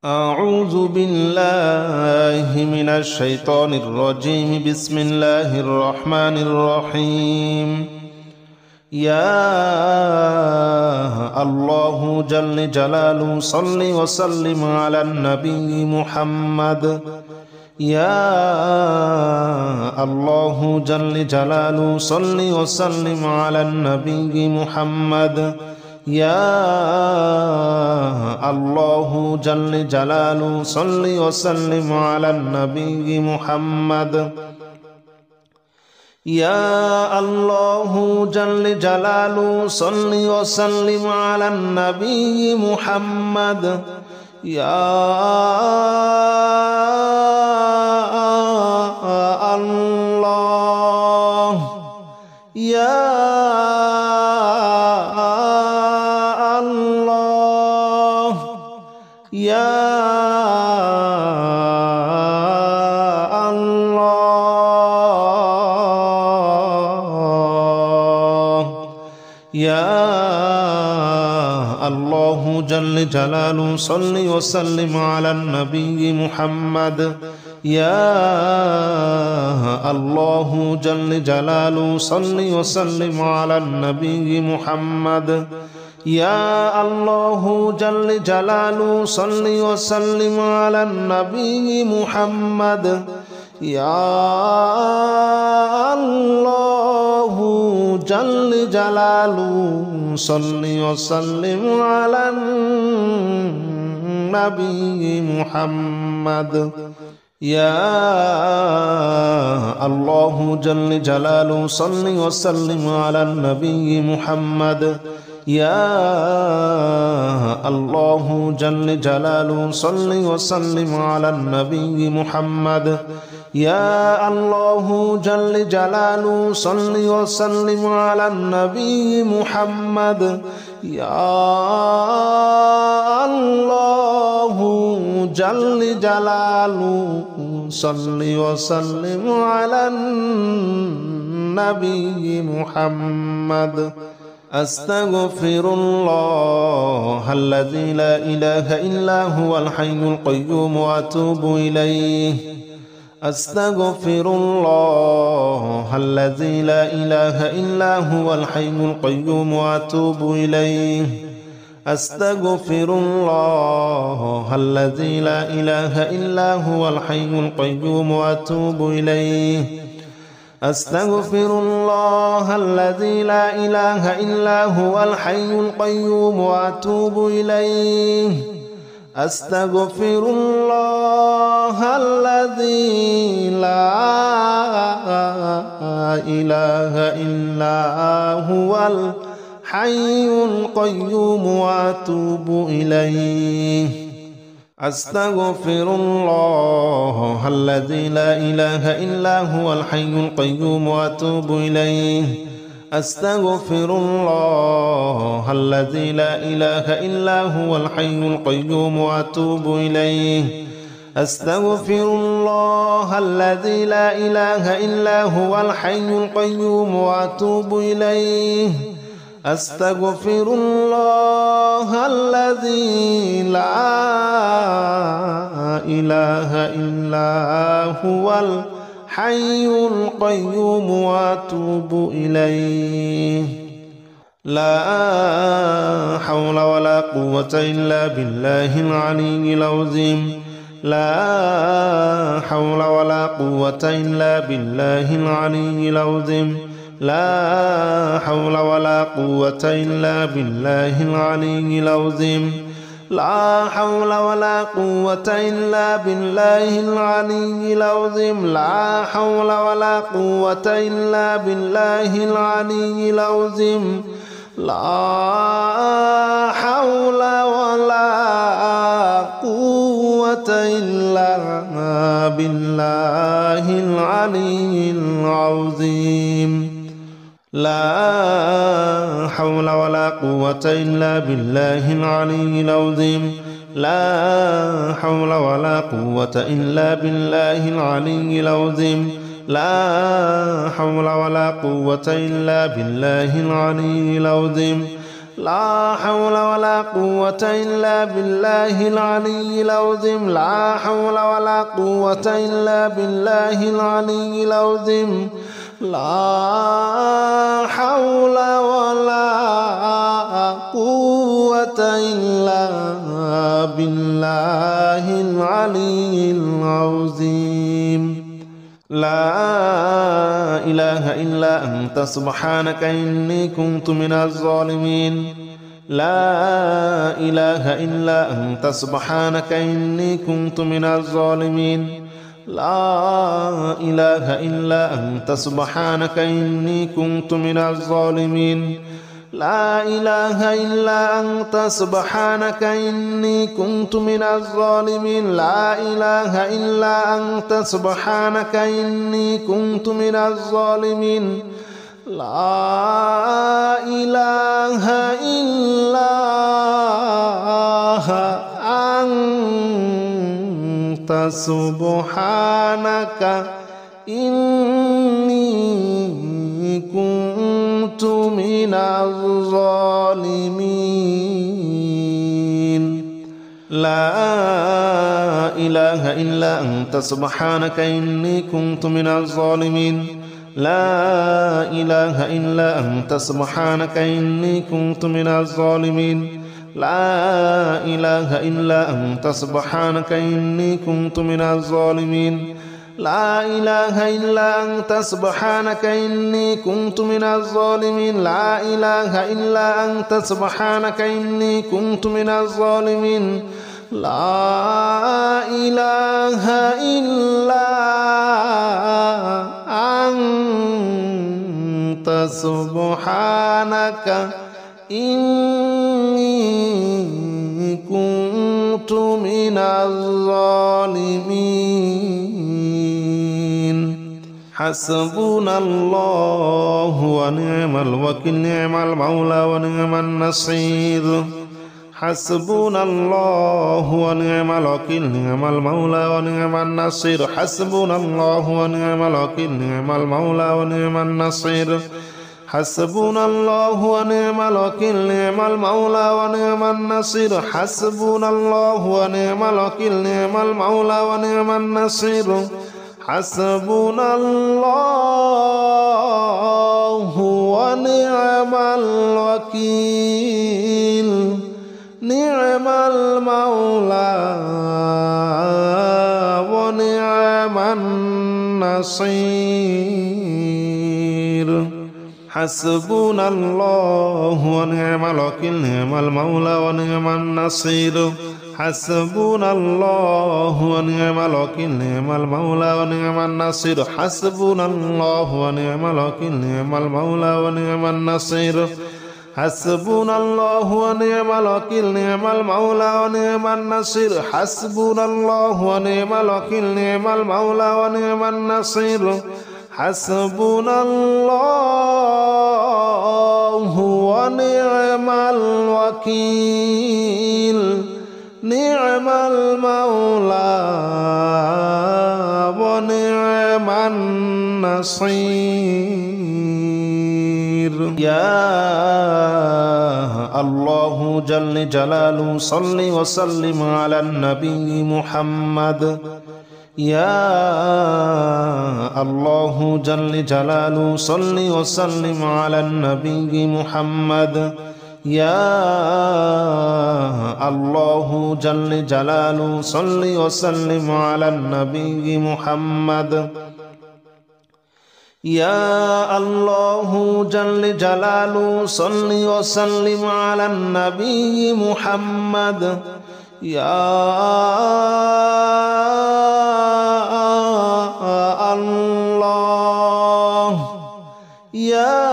أعوذ بالله من الشيطان الرجيم. بسم الله الرحمن الرحيم. يا الله جل جلاله صل وسلم على النبي محمد. يا الله جل جلاله صل وسلم على النبي محمد. يا الله جل جلاله صل وسلم على النبي محمد. يا الله جل جلاله صل وسلم على النبي محمد. يا الله يا يا الله يا الله جل جلاله صل وسلم على النبي محمد. يا الله جل جلاله صل وسلم على النبي محمد. يا الله جل جلاله صل وسلم على النبي محمد. يا الله جل جلاله صل وسلم على النبي محمد. يا الله جل جلاله صل وسلم على النبي محمد. يا الله جل جلاله صل وسلم على النبي محمد. يا الله جل جلاله صل وسلم على النبي محمد. يا الله جل جلاله صل وسلم على النبي محمد. أستغفر الله الذي لا إله إلا هو الحي القيوم وأتوب إليه. أستغفر الله الذي لا إله إلا هو الحي القيوم وأتوب إليه. أستغفر الله الذي لا إله إلا هو الحي القيوم وأتوب إليه. أستغفر الله الذي لا إله إلا هو الحي القيوم وأتوب إليه. أستغفر الله الذي لا إله إلا هو الحي القيوم وأتوب إليه. أستغفر الله الذي لا إله إلا هو الحي القيوم وأتوب إليه. أستغفر الله الذي لا إله إلا هو الحي القيوم وأتوب إليه. أستغفر الله الذي لا إله إلا هو الحي القيوم وأتوب إليه. أستغفر الله الذي لا إله إلا هو الحي القيوم وأتوب إليه. لا حول ولا قوة إلا بالله العلي العظيم. لا حول ولا قوة إلا بالله العلي العظيم. لا حول ولا قوة إلا بالله العلي العظيم. لا حول ولا قوة إلا بالله العلي العظيم. لا حول ولا قوة إلا بالله العلي العظيم. لا حول ولا قوة إلا بالله العلي العظيم. لا حول ولا قوة إلا بالله العلي العظيم. لا حول ولا قوة إلا بالله العلي العظيم. لا حول ولا قوة إلا بالله العلي العظيم. لا حول ولا قوة إلا بالله العلي العظيم لا حول ولا قوة إلا بالله العلي العظيم لا حول ولا قوة إلا بالله العلي العظيم لا إله إلا أنت سبحانك إني كنت من الظالمين لا إله إلا أنت سبحانك إني كنت من الظالمين لا إله إلا أنت سبحانك إني كنت من الظالمين لا إله إلا أنت سبحانك إني كنت من الظالمين لا إله إلا أنت سبحانك إني كنت من الظالمين لا إله إلا أنت سبحانك إني كنت من الظالمين لا إله إلا أنت سبحانك إني كنت من الظالمين لا إله إلا أنت سبحانك إني كنت من الظالمين لا إله إلا أنت سبحانك إني كنت من الظالمين لا إله إلا أنت سبحانك إني كنت من الظالمين لا إله إلا أنت سبحانك إني كنت من الظالمين لا إله إلا أنت سبحانك إني كنت من الظالمين حسبنا الله ونعم الوكيل نعم المولى ونعم النصير حسبنا الله ونعم الوكيل نعم المولى ونعم النصير حسبنا الله ونعم الوكيل نعم المولى ونعم النصير حسبنا الله ونعم الوكيل نعم المولى ونعم النصير حسبنا الله ونعم الوكيل نعم المولى ونعم النصير حسبنا الله ونعم الوكيل نعم المولى ونعم النصير حسبنا الله ونعم الوكيل نعم المولى ونعم النصير حسبنا الله ونعم الوكيل نعم المولى ونعم النصير حسبنا الله ونعم الوكيل نعم المولى ونعم النصير حسبنا الله ونعم الوكيل نعم المولى ونعم النصير حسبنا الله ونعم الوكيل نعم المولى ونعم النصير حسبنا الله ونعم الوكيل نعم المولى ونعم النصير يا الله جل جلاله صل وسلم على النبي محمد يا الله جل جلاله صل وسلم على النبي محمد يا الله جل جلاله صل وسلم على النبي محمد يا الله جل جلاله صل وسلم على النبي محمد يا الله يا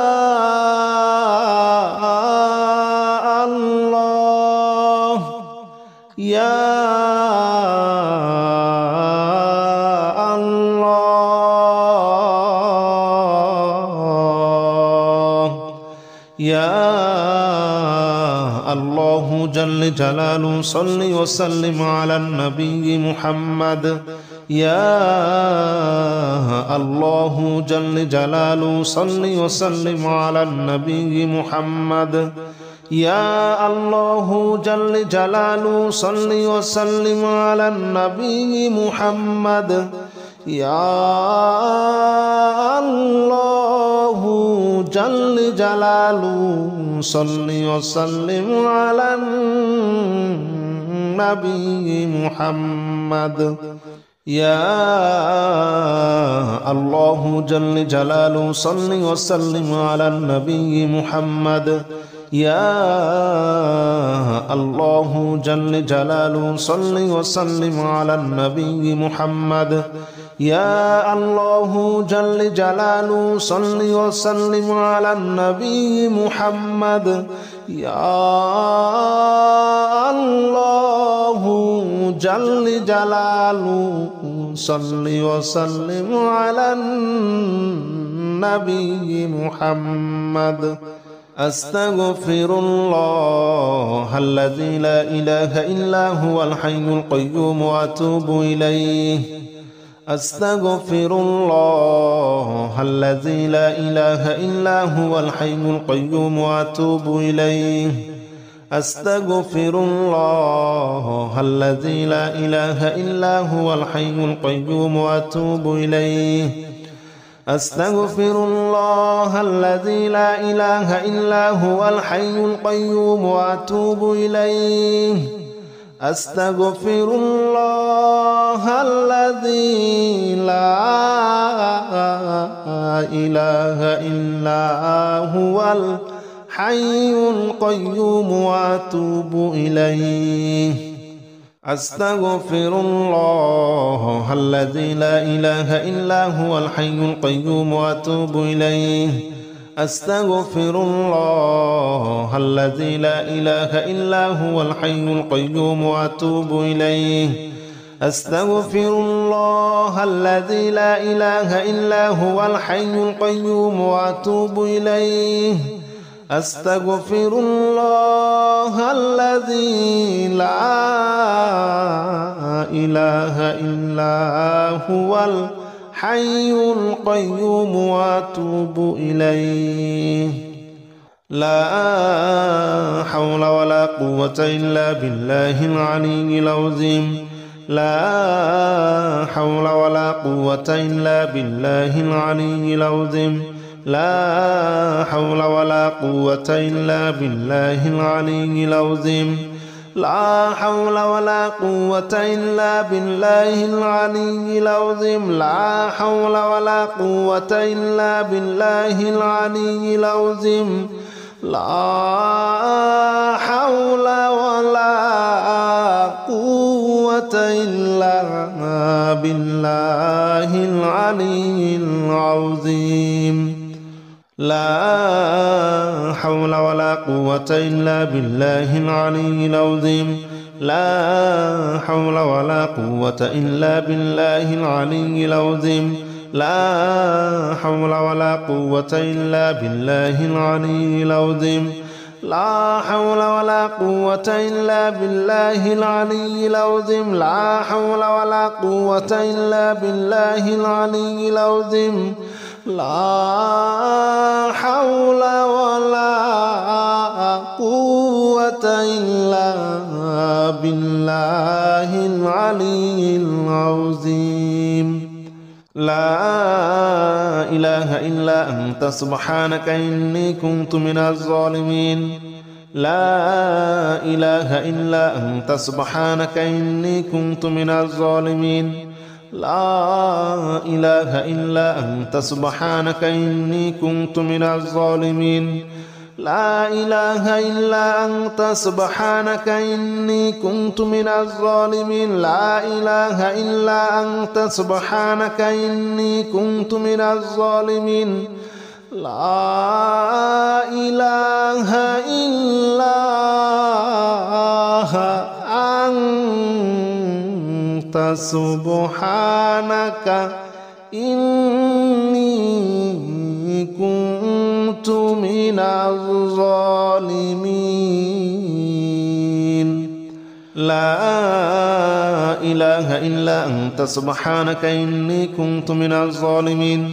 الله يا يا الله جل جلاله صل وسلم على النبي محمد يا الله جل جلاله صل وسلم على النبي محمد يا الله جل جلاله صل وسلم على النبي محمد يا الله جل جلاله صل وسلم على النبي محمد يا الله جل جلاله صل وسلم على النبي محمد يا الله جل جلاله صل وسلم على النبي محمد يا الله جل جلاله صل وسلم على النبي محمد يا الله جل جلاله صل وسلم على النبي محمد أستغفر الله الذي لا إله إلا هو الحي القيوم وأتوب إليه أستغفر الله الذي لا إله إلا هو الحي القيوم وأتوب إليه أستغفر الله الذي لا إله إلا هو الحي القيوم وأتوب إليه أستغفر الله الذي لا إله إلا هو الحي القيوم وأتوب إليه أستغفر الله الذي لا إله إلا هو الحي القيوم وأتوب إليه أستغفر الله الذي لا إله إلا هو الحي القيوم وأتوب إليه أستغفر الله الذي لا إله إلا هو الحي القيوم وأتوب إليه أستغفر الله الذي لا إله إلا هو الحي القيوم وأتوب إليه أستغفر الله الذي لا إله إلا هو الحي القيوم وأتوب إليه لا حول ولا قوة إلا بالله العلي العظيم لا حول ولا قوة إلا بالله العلي العظيم لا حول ولا قوة إلا بالله العلي العظيم لا حول ولا قوة إلا بالله العلي العظيم لا حول ولا قوة إلا بالله العلي العظيم لا حول ولا قوة إلا بالله العلي العظيم لا حول ولا قوة إلا بالله العلي العظيم لا حول ولا قوة إلا بالله العلي العظيم لا حول ولا قوة إلا بالله العلي العظيم لا حول ولا قوة إلا بالله العلي العظيم لا حول ولا قوة إلا بالله العلي العظيم لا حول ولا قوة إلا بالله العلي العظيم لا إله إلا أنت سبحانك إني كنت من الظالمين لا إله إلا أنت سبحانك إني كنت من الظالمين لا إله إلا أنت سبحانك إني كنت من الظالمين لا إله إلا أنت سبحانك إني كنت من الظالمين لا إله إلا أنت سبحانك إني كنت من الظالمين لا إله إلا أنت سبحانك إني كنت من الظالمين لا إله إلا أنت سبحانك إني كنت من الظالمين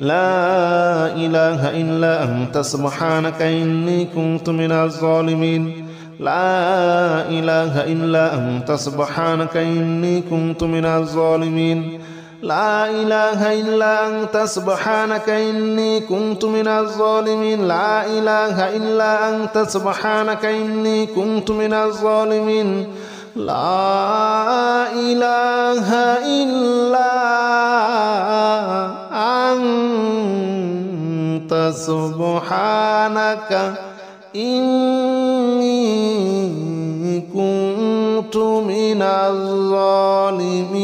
لا إله إلا أنت سبحانك إني كنت من الظالمين لا إله إلا أنت سبحانك إني كنت من الظالمين لا إله إلا أنت سبحانك إني كنت من الظالمين لا إله إلا أنت سبحانك إني كنت من الظالمين لا إله إلا أنت سبحانك إني كنت من الظالمين.